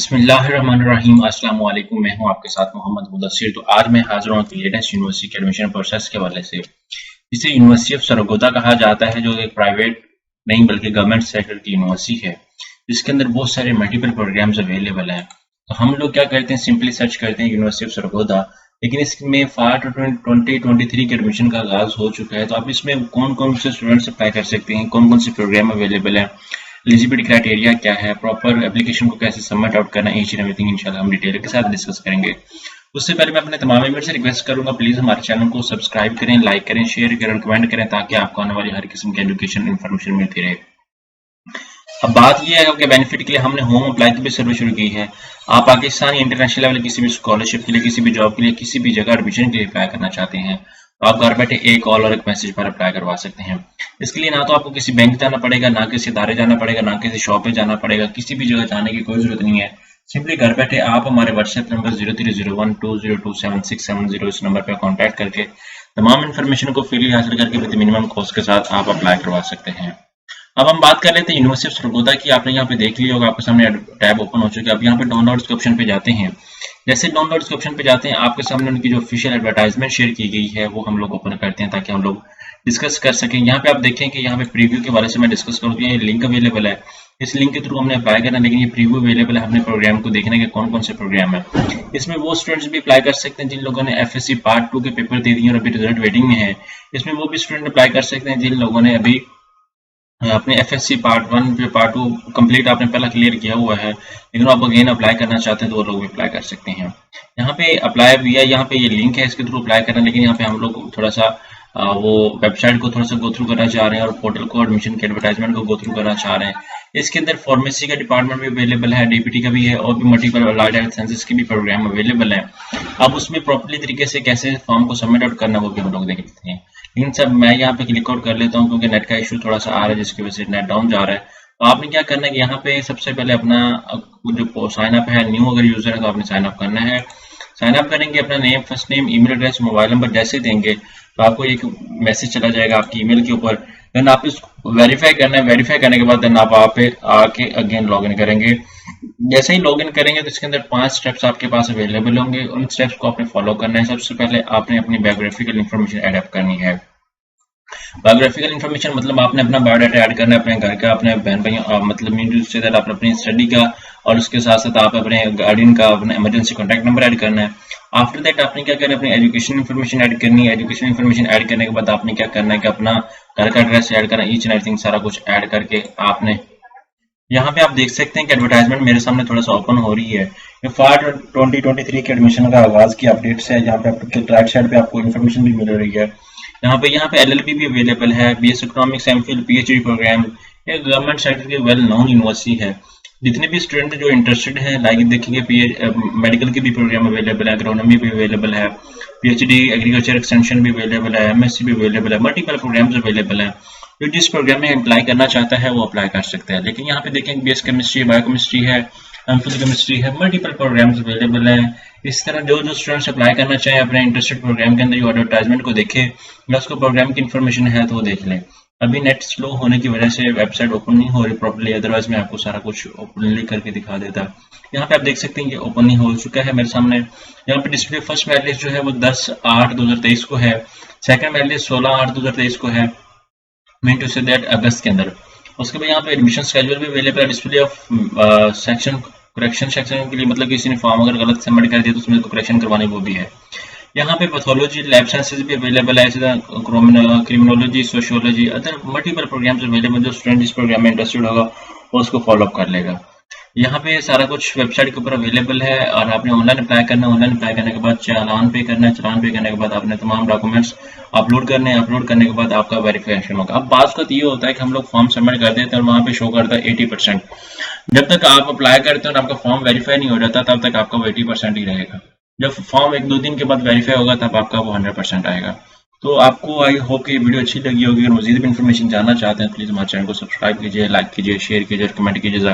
बिस्मिल्लाहिर्रहमानिर्रहीम। अस्सलाम वालेकुम। मैं हूं आपके साथ मोहम्मद मुदस्सिर। तो आज मैं हाजिर हूं कि लेटेस्ट यूनिवर्सिटी के एडमिशन प्रोसेस के हवाले से, जिसे यूनिवर्सिटी ऑफ सरगोदा कहा जाता है, जो एक प्राइवेट नहीं बल्कि गवर्नमेंट सेक्टर की यूनिवर्सिटी है, जिसके अंदर बहुत सारे मल्टीपल प्रोग्राम्स अवेलेबल हैं। तो हम लोग क्या करते हैं, सिंपली सर्च करते हैं यूनिवर्सिटी ऑफ सरगोदा, लेकिन इसमें फार 2023 के एडमिशन का आगाज हो चुका है। तो आप इसमें कौन कौन से स्टूडेंट्स अप्लाई कर सकते हैं, कौन कौन से प्रोग्राम अवेलेबल है, एलिजिबिलिटी क्राइटेरिया क्या है, प्रॉपर एप्लीकेशन को कैसे सबमिट आउट करना है, ईच एंड एवरीथिंग इंशाल्लाह हम डिटेल के साथ डिस्कस करेंगे। उससे पहले मैं अपने तमाम मेंबर से रिक्वेस्ट करूंगा, प्लीज हमारे चैनल को सब्सक्राइब करें, लाइक करें, शेयर करें और कमेंट करें, ताकि आपको आने वाली हर किस्म की एजुकेशन इन्फॉर्मेशन मिलती रहे। अब बात यह है कि बेनिफिट के लिए हमने होम अप्लाई की भी सर्विस शुरू की है। आप पाकिस्तान या इंटरनेशनल लेवल किसी भी स्कॉलरशिप के लिए, किसी भी जॉब के लिए, किसी भी जगह एडमिशन के लिए अप्लाई करना चाहते हैं, तो आप घर बैठे एक कॉल और एक मैसेज पर अप्लाई करवा सकते हैं। इसके लिए ना तो आपको किसी बैंक जाना पड़ेगा, ना किसी इदारे जाना पड़ेगा, ना किसी शॉप पे जाना पड़ेगा, किसी भी जगह जाने की कोई जरूरत नहीं है। सिंपली घर बैठे आप हमारे व्हाट्सएप नंबर 0301202767 इस नंबर पर कॉन्टैक्ट करके तमाम इन्फॉर्मेशन को फ्रीली हासिल करके विद मिनिमम कॉस्ट के साथ आप अप्लाई करवा सकते हैं। अब हम बात कर लेते हैं यूनिवर्सिटी ऑफ सरगोदा की। आपने यहाँ पे देख लिया होगा, आपके सामने टैब ओपन हो चुका है। अब यहाँ पे डाउनलोड्स के ऑप्शन पे जाते हैं। जैसे डाउनलोड्स के ऑप्शन पे जाते हैं, आपके सामने उनकी जो ऑफिशियल एडवर्टाइजमेंट शेयर की गई है वो हम लोग ओपन करते हैं, ताकि हम लोग डिस्कस कर सकें। यहाँ पे आप देखें कि यहाँ पे प्रीव्यू के बारे से मैं डिस्कस करूँ, ये लिंक अवेलेबल है। इस लिंक के थ्रू हमने अप्लाई करना है, लेकिन ये प्रीव्यू अवेलेबल है हमने प्रोग्राम को देखने के कौन कौन से प्रोग्राम है। इसमें वो स्टूडेंट्स भी अप्लाई कर सकते हैं जिन लोगों ने एफएससी पार्ट 2 के पेपर दे दिए और अभी रिजल्ट वेटिंग में है। इसमें वो भी स्टूडेंट अप्लाई कर सकते हैं जिन लोगों ने अभी अपने एफएससी पार्ट 1 पे पार्ट 2 कंप्लीट आपने पहला क्लियर किया हुआ है, लेकिन आप अगेन अप्लाई करना चाहते हैं तो वो लोग भी अप्लाई कर सकते हैं। यहाँ पे अप्लाई भी है, यहाँ पे ये लिंक है, इसके थ्रू अप्लाई करना। लेकिन यहाँ पे हम लोग थोड़ा सा वो वेबसाइट को थोड़ा सा गो थ्रू करना चाह रहे हैं और पोर्टल को, एडमिशन के एडवर्टाइजमेंट को गो थ्रू करना चाह रहे हैं। इसके अंदर फार्मेसी का डिपार्टमेंट भी अवेलेबल है, डीपीटी का भी है, और भी मल्टीपल अलाइड हेल्थ साइंसेस के भी प्रोग्राम अवेलेबल है। अब उसमें प्रॉपरली तरीके से कैसे फॉर्म को सबमिट आउट करना वो भी हम लोग देख लेते हैं। लेकिन सब मैं यहाँ पे क्लिक आउट कर लेता हूँ, क्योंकि नेट का इशू थोड़ा सा आ रहा है, जिसकी वजह से नेट डाउन जा रहा है। तो आपने क्या करना है कि यहाँ पे सबसे पहले अपना जो साइन अप है, न्यू अगर यूजर है तो आपने साइन अप करना है। साइन अप करेंगे, अपना name, first name, email address, mobile number जैसे देंगे तो आपको एक मैसेज चला जाएगा आपकी ईमेल के ऊपर। देन आप इसको वेरीफाई करना है। वेरीफाई करने के बाद देन आप पे आके अगेन लॉग इन करेंगे। जैसे ही लॉग इन करेंगे तो इसके अंदर 5 स्टेप्स आपके पास अवेलेबल होंगे। उन स्टेप्स को आपने फॉलो करना है। सबसे पहले आपने अपनी बायोग्राफिकल इन्फॉर्मेशन ऐड अप करनी है। बायोग्राफिकल इन्फॉर्मेशन मतलब आपने अपना बायोडाटा ऐड करना है, अपने घर का, अपने बहन भाइयों मतलब मीन टू से दैट आप अपनी स्टडी का, और उसके साथ साथ आप अपने गार्डियन का अपना इमरजेंसी कॉन्टैक्ट नंबर ऐड करना है। आफ्टर दैट आपने क्या करना है, अपनी एजुकेशन इन्फॉर्मेशन ऐड करनी है। एजुकेशन इन्फॉर्मेशन ऐड करने के बाद आपने क्या करना है कि अपना घर का एड्रेस ऐड करना है। ईच एंड एवरीथिंग सारा कुछ ऐड करके आपने यहाँ पे आप देख सकते हैं कि एडवर्टाइजमेंट मेरे सामने थोड़ा सा ओपन हो रही है। ये फार 2023 के एडमिशन का आगाज की अपडेट्स है, जहाँ पे आपको राइट साइड पे आपको इन्फॉर्मेशन भी मिल रही है। यहाँ पे एलएलबी भी अवेलेबल है, BS economics, MPhil, PhD program. ये गवर्नमेंट सेक्टर की वेल नोन यूनिवर्सिटी है। जितने भी स्टूडेंट जो इंटरेस्टेड है, लाइक देखेंगे मेडिकल के भी प्रोग्राम अवेलेबल है, एग्रोनॉमी भी अवेलेबल है, पीएचडी एग्रीकल्चर एक्सटेंशन भी अवेलेबल है, एमएससी भी अवेलेबल है, मल्टीपल प्रोग्राम्स अवेलेबल है। जो जिस प्रोग्राम में अप्लाई करना चाहता है वो अप्लाई कर सकता है। लेकिन यहाँ पे देखें बीएस केमिस्ट्री, बायोकेमिस्ट्री है, एमफिल केमिस्ट्री है, मल्टीपल प्रोग्राम्स अवेलेबल है। इस तरह जो जो स्टूडेंट्स अप्लाई करना चाहें अपने इंटरेस्टेड प्रोग्राम के अंदर, जो एडवर्टाइजमेंट को देखे या उसको प्रोग्राम की इन्फॉर्मेशन है तो वो देख लें। अभी नेट स्लो होने की वजह से वेबसाइट ओपन नहीं हो रही प्रॉपर्ली, अदरवाइज मैं आपको सारा कुछ ओपनली करके दिखा देता। यहाँ पे आप देख सकते हैं कि ओपन नहीं हो चुका है मेरे सामने। यहाँ पे डिस्प्ले फर्स्ट मेरिट लिस्ट जो है वो 10/8/2023 को है, सेकंड मेरिट लिस्ट 16/8/2023 को है, मीन टू से दैट अगस्त के अंदर। उसके बाद यहाँ पे एडमिशन स्केड्यूल भी अवेलेबल है। Display of section correction section के लिए, मतलब किसी ने फॉर्म अगर गलत सबमिट कर दिया तो उसमें करेक्शन करवाने वो भी है। यहाँ पे पैथोलॉजी, लैब साइंसेज भी अवेलेबल है, इसी तरह criminology, sociology, other multiple programs available. जो स्टूडेंट जिस प्रोग्राम में इंटरेस्टेड होगा वो उसको फॉलो अप कर लेगा। यहाँ पे सारा कुछ वेबसाइट के ऊपर अवेलेबल है, और आपने ऑनलाइन अप्लाई करना है। ऑनलाइन अप्लाई करने के बाद चालान पे करना है। चालान पे करने के बाद आपने तमाम डॉक्यूमेंट्स अपलोड करने हैं। अपलोड करने के बाद आपका वेरिफिकेशन होगा। अब बात का ये होता है कि हम लोग फॉर्म सबमिट कर देते हैं और वहाँ पे शो करता है 80%। जब तक आप अप्लाई करते हैं और आपका फॉर्म वेरीफाई नहीं हो जाता तब तक आपका वो 80% ही रहेगा। जब फॉर्म 1-2 दिन के बाद वेरीफाई होगा तब आपका वो 100% आएगा। तो आपको आई होप कि वीडियो अच्छी लगी होगी। अगर मजीद भी इन्फॉर्मेशन जानना चाहते हैं प्लीज़ हमारे चैनल को सब्सक्राइब कीजिए, लाइक कीजिए, शेयर कीजिए, कमेंट कीजिए।